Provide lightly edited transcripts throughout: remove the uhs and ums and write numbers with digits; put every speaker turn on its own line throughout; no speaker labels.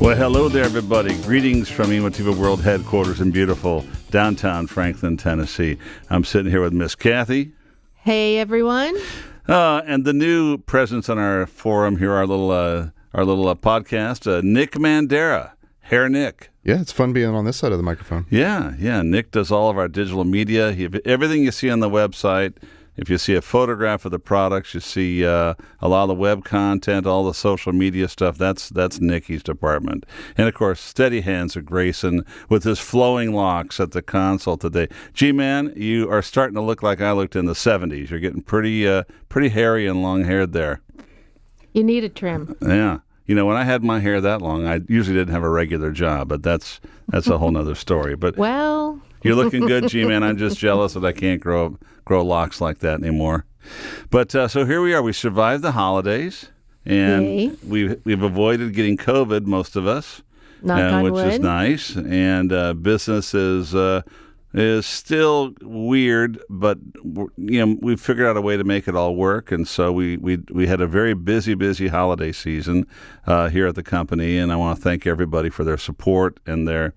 Well, hello there, everybody. Greetings from Emotiva World Headquarters in beautiful downtown Franklin, Tennessee. I'm sitting here with Miss Kathy.
Hey, everyone.
And the new presence on our forum here, our little podcast, Nick Mandera, Hair Nick.
Yeah, it's fun being on this side of the microphone.
Yeah. Nick does all of our digital media. Everything you see on the website. If you see a photograph of the products, you see a lot of the web content, all the social media stuff. That's Nicky's department. And, of course, steady hands of Grayson with his flowing locks at the console today. G-Man, you are starting to look like I looked in the 70s. You're getting pretty hairy and long-haired there.
You need a trim.
Yeah. You know, when I had my hair that long, I usually didn't have a regular job, but that's a whole nother story. But
well,
you're looking good, G-Man. I'm just jealous that I can't grow locks like that anymore. But so here we are. We survived the holidays, and
Yay.
we've avoided getting COVID, most of us,
knock on
which
wood.
is nice. And business is still weird, but we figured out a way to make it all work. And so we had a very busy holiday season here at the company, and I want to thank everybody for their support and their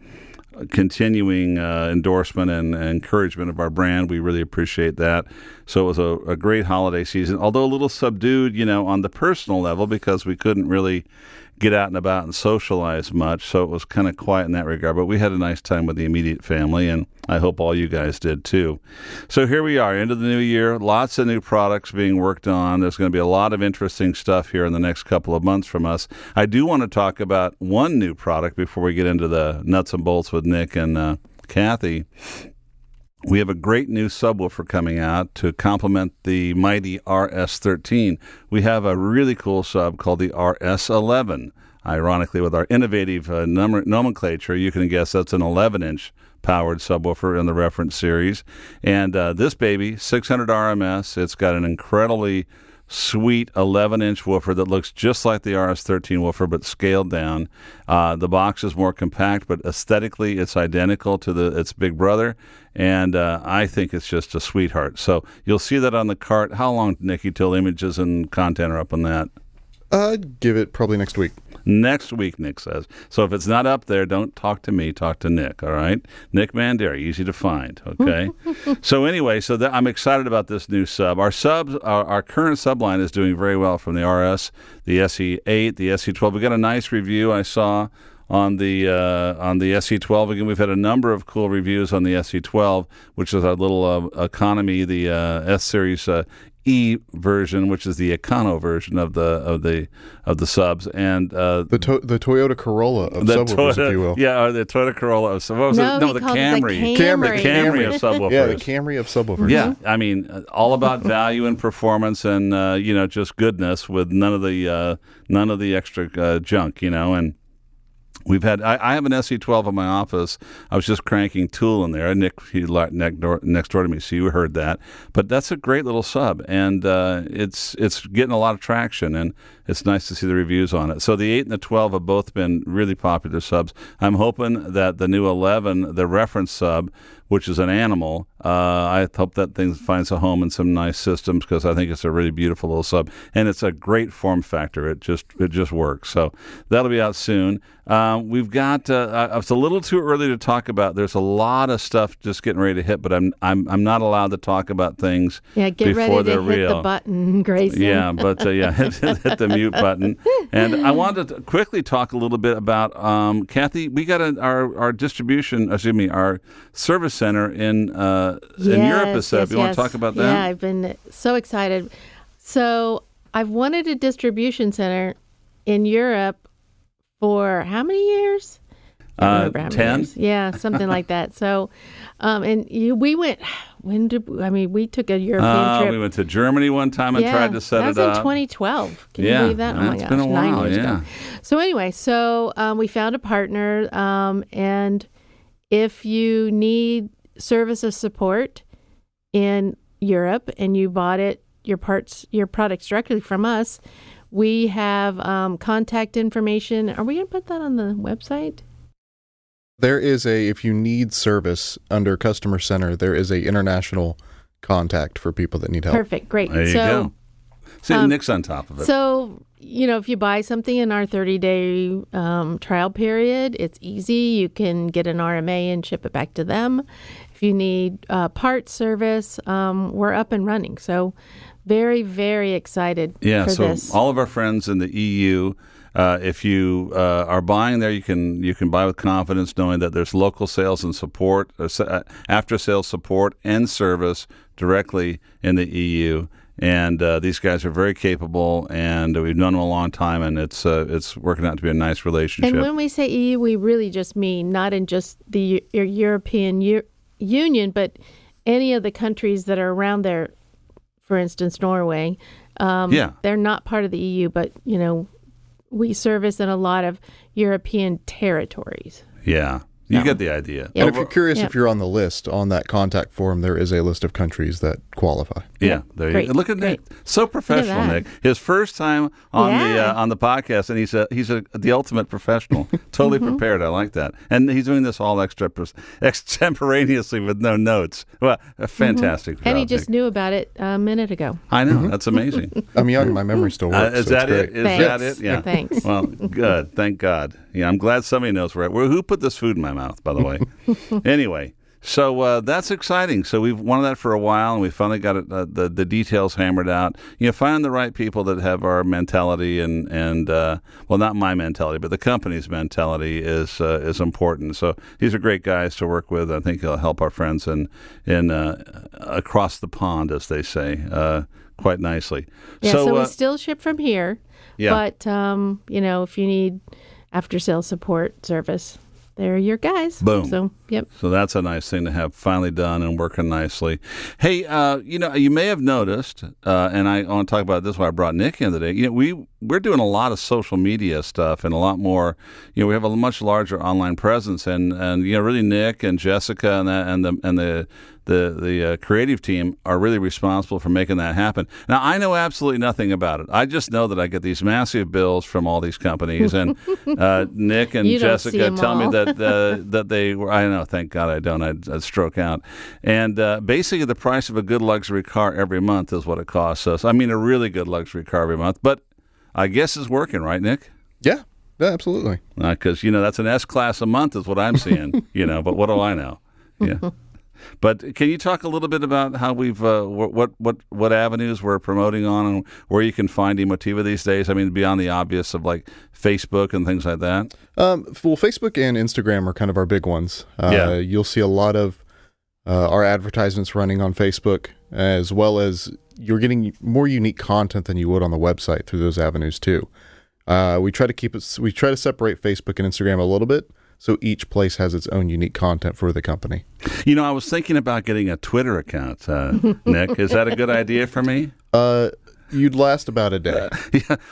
continuing endorsement and encouragement of our brand. We really appreciate that. So it was a great holiday season, although a little subdued, on the personal level because we couldn't really get out and about and socialize much. So it was kind of quiet in that regard. But we had a nice time with the immediate family, and I hope all you guys did too. So here we are, into the new year. Lots of new products being worked on. There's going to be a lot of interesting stuff here in the next couple of months from us. I do want to talk about one new product before we get into the nuts and bolts with Nick and Kathy. We have a great new subwoofer coming out to complement the mighty RS13. We have a really cool sub called the RS11. Ironically, with our innovative nomenclature, you can guess that's an 11-inch powered subwoofer in the reference series. And this baby, 600 RMS, it's got an incredibly sweet 11-inch woofer that looks just like the RS13 woofer but scaled down. The box is more compact, but aesthetically it's identical to its big brother, and I think it's just a sweetheart. So you'll see that on the cart. How long, Nicky, till images and content are up on that?
I'd give it probably next week.
Next week, Nick says. So if it's not up there, don't talk to me, talk to Nick, all right? Nick Mandera, easy to find, okay? So anyway, I'm excited about this new sub. Our current subline is doing very well from the RS, the SE8, the SE12. We got a nice review I saw on the SE12. Again, we've had a number of cool reviews on the SE12, which is our little economy, the S-Series E version, which is the Econo version of the subs, and the
Toyota Corolla of subwoofers, if you will.
Yeah, or the Toyota Corolla of subwoofers.
No,
the
Camry.
The Camry of subwoofers.
Yeah, the Camry of subwoofers.
Yeah, I mean, all about value and performance, and just goodness with none of the extra junk, and. I have an SE12 in my office. I was just cranking Tool in there. Nick, next door to me, so you heard that. But that's a great little sub, and it's getting a lot of traction, and it's nice to see the reviews on it. So the 8 and the 12 have both been really popular subs. I'm hoping that the new 11, the reference sub, which is an animal, I hope that thing finds a home in some nice systems because I think it's a really beautiful little sub, and it's a great form factor. It just works. So that'll be out soon. We've got. It's a little too early to talk about. There's a lot of stuff just getting ready to hit, but I'm not allowed to talk about things.
Yeah, get
before
ready
they're
to hit
real.
the button, Grayson.
Yeah, but hit the mute button. And I wanted to quickly talk a little bit about Kathy. We got our distribution. Our service center in Europe is set up. You want to talk about that?
Yeah, I've been so excited. So I've wanted a distribution center in Europe for how many years? I don't remember how many
10?
years. Yeah, something like that. So, we went. We took a European trip.
We went to Germany one time and tried to set it up.
That was in 2012. Can you believe that? Oh my gosh,
been a while,
9 years
yeah.
ago. So anyway, we found a partner, and if you need service or support in Europe and you bought your products directly from us, we have contact information. Are we going to put that on the website?
There is if you need service under Customer Center, there is a international contact for people that need help.
Perfect. Great.
There you go. Nick's on top of it.
So, if you buy something in our 30-day trial period, it's easy. You can get an RMA and ship it back to them. If you need part service, we're up and running. So very, very excited for this.
So all of our friends in the EU, if you are buying there, you can buy with confidence, knowing that there's local sales and support, after sales support and service directly in the EU. And these guys are very capable, and we've known them a long time, and it's working out to be a nice relationship.
And when we say EU, we really just mean not in just the European Union, but any of the countries that are around there. For instance, Norway. They're not part of the EU, but we service in a lot of European territories.
Yeah. You get the idea.
And if you're curious if you're on the list, on that contact form, there is a list of countries that qualify.
Yeah, there you go. Look at Nick. So professional, Nick. His first time on the podcast, and he's the ultimate professional. Totally prepared. I like that. And he's doing this all extemporaneously with no notes. Well, a fantastic job,
And he just
Nick.
knew about it a minute ago.
I know. That's amazing.
I'm young. My memory still works.
Is that it? Is that it? Yeah.
Thanks.
Well, good. Thank God. Yeah, I'm glad somebody knows who put this food in my mouth, by the way. Anyway, so that's exciting. So we've wanted that for a while, and we finally got it, the details hammered out. Find the right people that have our mentality, and well, not my mentality, but the company's mentality is important. So these are great guys to work with. I think it'll help our friends in across the pond, as they say, quite nicely.
Yeah. So we still ship from here.
Yeah.
But if you need after-sales support service, they're your guys.
Boom.
So, yep.
So that's a nice thing to have finally done and working nicely. Hey, you may have noticed, and I want to talk about this. Why I brought Nick in today. We're doing a lot of social media stuff and a lot more. We have a much larger online presence, and really Nick and Jessica and the creative team are really responsible for making that happen. Now, I know absolutely nothing about it. I just know that I get these massive bills from all these companies, and Nick and Jessica tell me that they were. I know, thank God I don't. I'd stroke out. And basically, the price of a good luxury car every month is what it costs us. I mean, a really good luxury car every month. But I guess it's working, right, Nick?
Yeah, absolutely.
Because that's an S-Class a month is what I'm seeing. But what do I know? Yeah. But can you talk a little bit about how we've what avenues we're promoting on, and where you can find Emotiva these days? I mean, beyond the obvious of like Facebook and things like that.
Well, Facebook and Instagram are kind of our big ones. You'll see a lot of our advertisements running on Facebook, as well as you're getting more unique content than you would on the website through those avenues too. We try to separate Facebook and Instagram a little bit, so each place has its own unique content for the company.
I was thinking about getting a Twitter account, Nick. Is that a good idea for me?
You'd last about a day.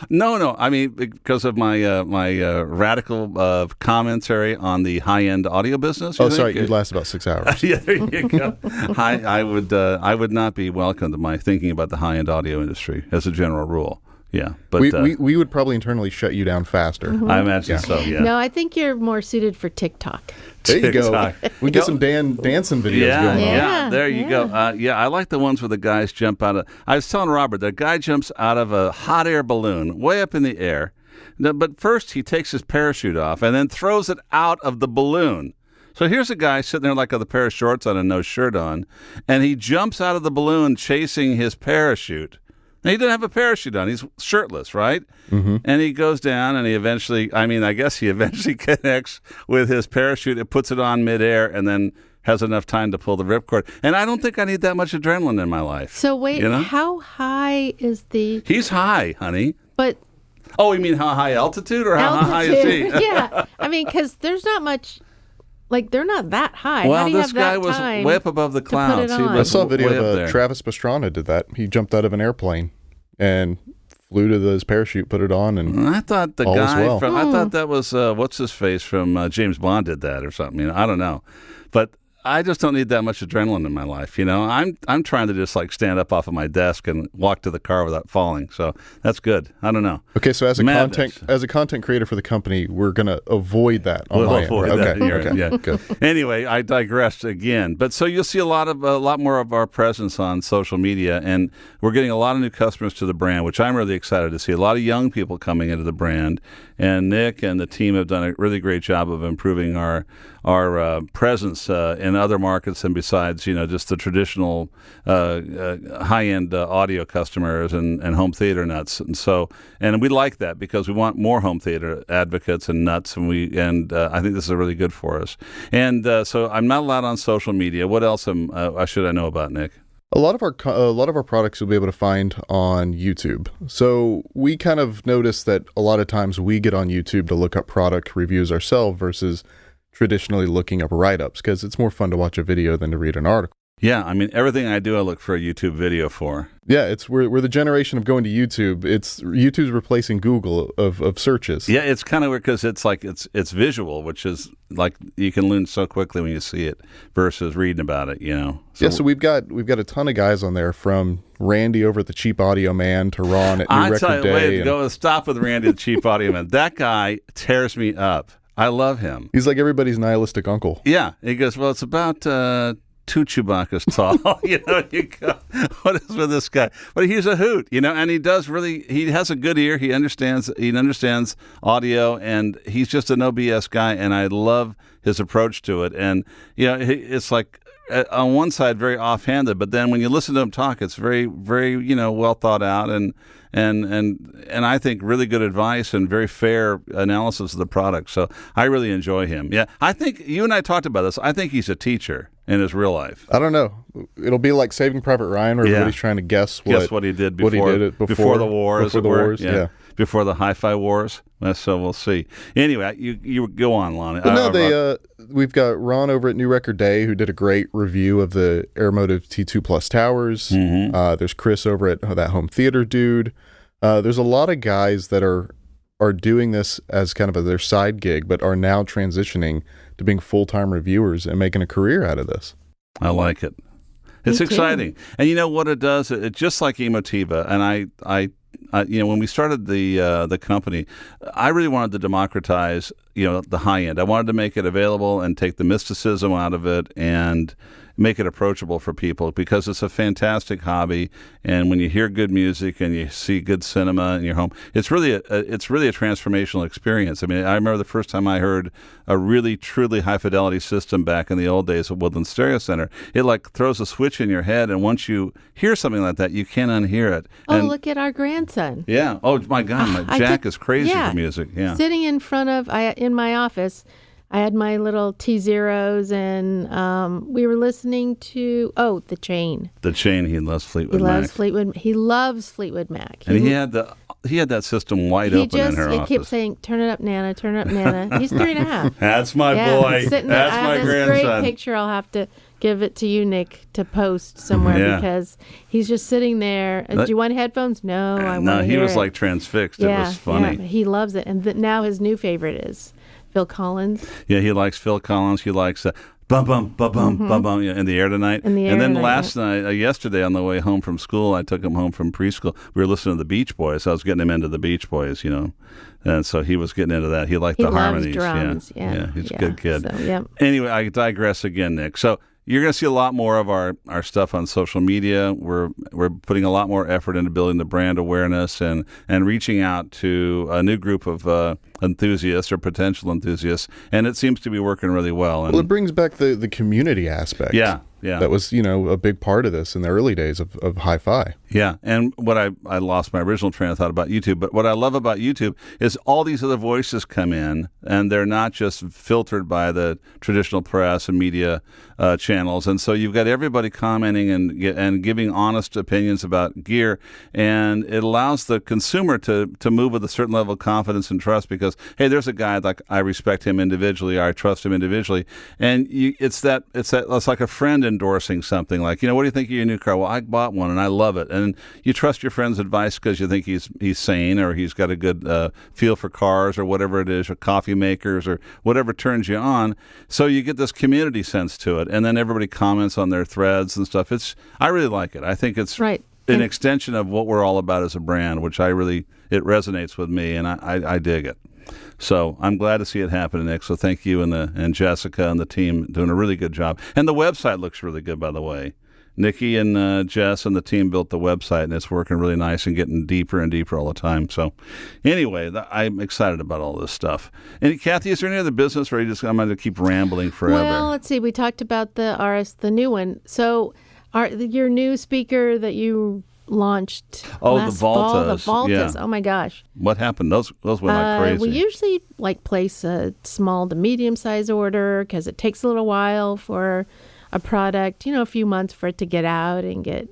No. I mean, because of my radical commentary on the high-end audio business.
You'd last about 6 hours.
Yeah, there you go. I would not be welcome to my thinking about the high-end audio industry as a general rule. Yeah, but
we would probably internally shut you down faster.
I imagine so. Yeah.
No, I think you're more suited for TikTok.
There you go. We get some dancing videos going on.
Yeah, there you go. I like the ones where the guys jump out of. I was telling Robert, the guy jumps out of a hot air balloon way up in the air. But first he takes his parachute off and then throws it out of the balloon. So here's a guy sitting there like with a pair of shorts on and no shirt on, and he jumps out of the balloon chasing his parachute. Now, he didn't have a parachute on. He's shirtless, right? Mm-hmm. And he goes down, and I guess he eventually connects with his parachute. It puts it on midair, and then has enough time to pull the ripcord. And I don't think I need that much adrenaline in my life.
So wait, how high is the...
He's high, honey.
But...
Oh, you mean how high altitude, or how high is he?
Yeah. I mean, because there's not much... Like, they're not that high.
Well, this guy was way up above the clouds.
I saw a video of Travis Pastrana did that. He jumped out of an airplane and flew to his parachute, put it on, and
I thought the guy from I thought that was what's his face from James Bond did that or something. I don't know, but I just don't need that much adrenaline in my life. I'm trying to just like stand up off of my desk and walk to the car without falling. So that's good. I don't know.
Okay, so as a
Madness.
content creator for the company, we're going to avoid that on my end.
Avoid
Right?
that.
Okay,
Yeah,
okay,
yeah.
good.
Anyway, I digressed again. But so you'll see a lot more of our presence on social media, and we're getting a lot of new customers to the brand, which I'm really excited to see. A lot of young people coming into the brand, and Nick and the team have done a really great job of improving our presence in other markets and besides, just the traditional high-end audio customers and home theater nuts. And we like that because we want more home theater advocates and nuts, and I think this is really good for us. And so I'm not allowed on social media. What else should I know about, Nick?
A lot of our products you'll be able to find on YouTube. So we kind of noticed that a lot of times we get on YouTube to look up product reviews ourselves versus traditionally looking up write-ups because it's more fun to watch a video than to read an article.
Yeah, I mean, everything I do, I look for a YouTube video for.
Yeah, we're the generation of going to YouTube. YouTube's replacing Google of searches.
Yeah, it's kind of weird because it's like it's visual, which is like you can learn so quickly when you see it versus reading about it.
So we've got a ton of guys on there, from Randy over at the Cheap Audio Man to Ron at New Record Day.
Stop with Randy the Cheap Audio Man. That guy tears me up. I love him.
He's like everybody's nihilistic uncle.
Yeah, he goes, well, it's about 2 Chewbacca's tall. You go, what is with this guy? But he's a hoot, and he has a good ear. He understands audio, and he's just a no BS guy, and I love his approach to it. And, it's like, on one side, very offhanded, but then when you listen to him talk, it's very, very, well thought out and I think really good advice and very fair analysis of the product. So I really enjoy him. Yeah, I think you and I talked about this. I think he's a teacher in his real life.
I don't know. It'll be like Saving Private Ryan, where everybody's trying to guess
what he did before the war,
before the wars. Yeah.
Before the hi-fi wars. So we'll see. Anyway, you go on, Lonnie.
We've got Ron over at New Record Day who did a great review of the Airmotive T2 Plus towers.
Mm-hmm.
There's Chris over at that home theater dude. There's a lot of guys that are doing this as kind of their side gig, but are now transitioning to being full-time reviewers and making a career out of this.
I like it. It's exciting. And you know what it does? It's just like Emotiva. And I when we started the company, I really wanted to democratize, the high end. I wanted to make it available and take the mysticism out of it and make it approachable for people because it's a fantastic hobby. And when you hear good music and you see good cinema in your home, it's really a transformational experience. I mean, I remember the first time I heard a really, truly high fidelity system back in the old days at Woodland Stereo Center. It like throws a switch in your head, and once you hear something like that, you can't unhear it.
Oh, look at our grandson.
Yeah. Oh my God, Jack is crazy for music. Yeah.
Sitting in front of in my office, I had my little T-Zeros, and we were listening to The Chain.
The Chain. He loves Fleetwood Mac.
He loves Fleetwood Mac.
And he had that system wide open in her office.
He kept saying, "Turn it up, Nana. Turn it up, Nana." He's 3.5.
That's my boy. That's my grandson.
This great picture. I'll have to give it to you, Nick, to post somewhere because he's just sitting there. Do you want headphones? No, I want to hear it.
No, he was like transfixed. It was funny.
Yeah, he loves it. And now his new favorite is Phil Collins.
Yeah, he likes Phil Collins. He likes bum bum bum bum bum bum in the air tonight.
In the air
and then
tonight,
yesterday on the way home from school, I took him home from preschool. We were listening to the Beach Boys. I was getting him into the Beach Boys, and so he was getting into that. He liked the harmonies.
Drums.
Yeah, he's a good kid.
So, yeah.
Anyway, I digress again, Nick. So you're going to see a lot more of our stuff on social media. We're putting a lot more effort into building the brand awareness and reaching out to a new group of enthusiasts or potential enthusiasts, and it seems to be working really well.
Well, it brings back the community aspect.
Yeah.
That was, a big part of this in the early days of hi-fi.
Yeah, and what I lost my original train of thought about YouTube, but what I love about YouTube is all these other voices come in, and they're not just filtered by the traditional press and media channels, and so you've got everybody commenting and giving honest opinions about gear, and it allows the consumer to move with a certain level of confidence and trust because, hey, there's a guy like I respect him individually, I trust him individually, and it's like a friend in endorsing something like, what do you think of your new car? Well, I bought one and I love it. And you trust your friend's advice because you think he's sane, or he's got a good feel for cars, or whatever it is, or coffee makers, or whatever turns you on. So you get this community sense to it, and then everybody comments on their threads and stuff. I really like it. I think it's
right.
An extension of what we're all about as a brand, which it resonates with me, and I dig it. So I'm glad to see it happen, Nick. So thank you and Jessica and the team doing a really good job. And the website looks really good, by the way. Nikki and Jess and the team built the website, and it's working really nice and getting deeper and deeper all the time. So anyway, I'm excited about all this stuff. And Kathy, is there any other business, or I'm going to keep rambling forever?
Well, let's see. We talked about the new one. So your new speaker that you launched last
the Voltas.
fall, the Voltas.
Yeah.
Oh my gosh.
What happened? Those went like crazy.
We usually place a small to medium size order because it takes a little while for a product, a few months for it to get out and get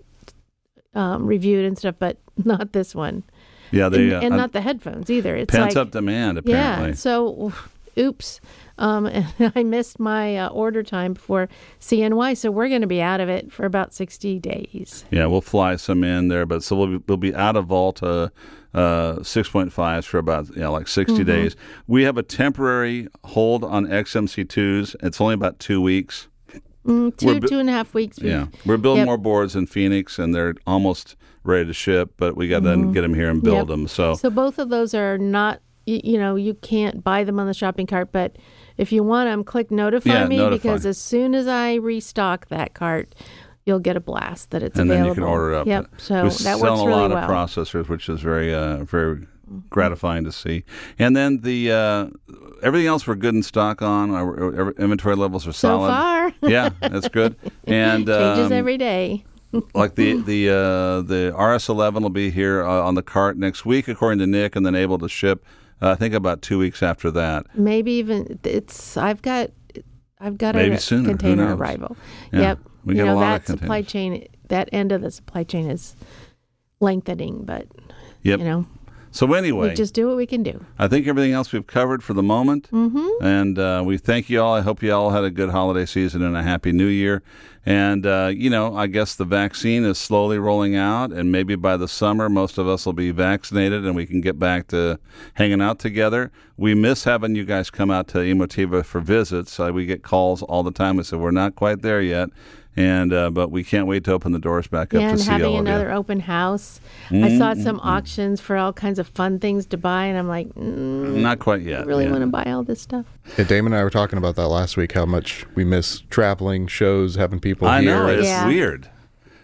reviewed and stuff, but not this one.
Yeah,
and not the headphones either. It's
pent up demand, apparently.
Yeah, so oops. I missed my order time before CNY, so we're going to be out of it for about 60 days.
Yeah, we'll fly some in there, but so we'll be out of Volta 6.5s for about 60 days. We have a temporary hold on XMC2s. It's only about 2 weeks.
2.5 weeks.
Yeah, we're building more boards in Phoenix, and they're almost ready to ship, but we got to then get them here and build them. So
both of those are not. You can't buy them on the shopping cart, but if you want them, click notify me because as soon as I restock that cart, you'll get a blast that it's available.
And then you can order it up.
Yep. So
that works really well. We sell a lot of processors, which is very, very gratifying to see. And then everything else we're good in stock on. Our inventory levels are solid.
So far.
Yeah, that's good. And
changes every day.
Like the RS11 will be here on the cart next week, according to Nick, and then able to ship. I think about 2 weeks after that.
Maybe even I've got
maybe
a
sooner.
container arrival.
Yeah.
Yep.
We got a lot
that
of containers.
supply chain, that end of the supply chain is lengthening, but
So anyway,
we just do what we can do.
I think everything else we've covered for the moment. And we thank you all. I hope you all had a good holiday season and a happy new year. And, I guess the vaccine is slowly rolling out, and maybe by the summer, most of us will be vaccinated and we can get back to hanging out together. We miss having you guys come out to Emotiva for visits. We get calls all the time. We say, we're not quite there yet. And but we can't wait to open the doors back up to see all of you.
And having another open house. I saw some auctions for all kinds of fun things to buy, and I'm like,
not quite yet.
I really want to buy all this stuff.
Yeah, Damon and I were talking about that last week, how much we miss traveling, shows, having people here.
I know, it's weird.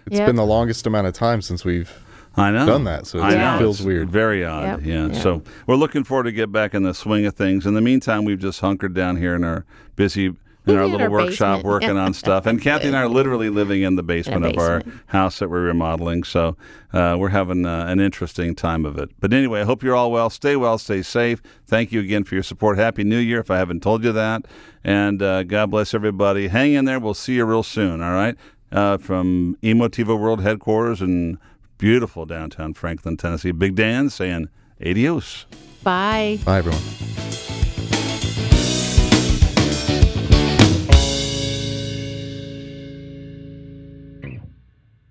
It's been the longest amount of time since we've done that, so it feels weird.
Very odd, So we're looking forward to get back in the swing of things. In the meantime, we've just hunkered down here in our little workshop working on stuff. And Kathy and I are literally living in the basement of our house that we're remodeling. So we're having an interesting time of it. But anyway, I hope you're all well. Stay safe. Thank you again for your support. Happy New Year, if I haven't told you that. And God bless everybody. Hang in there. We'll see you real soon, all right? From Emotiva World Headquarters in beautiful downtown Franklin, Tennessee. Big Dan saying adios.
Bye.
Bye, everyone.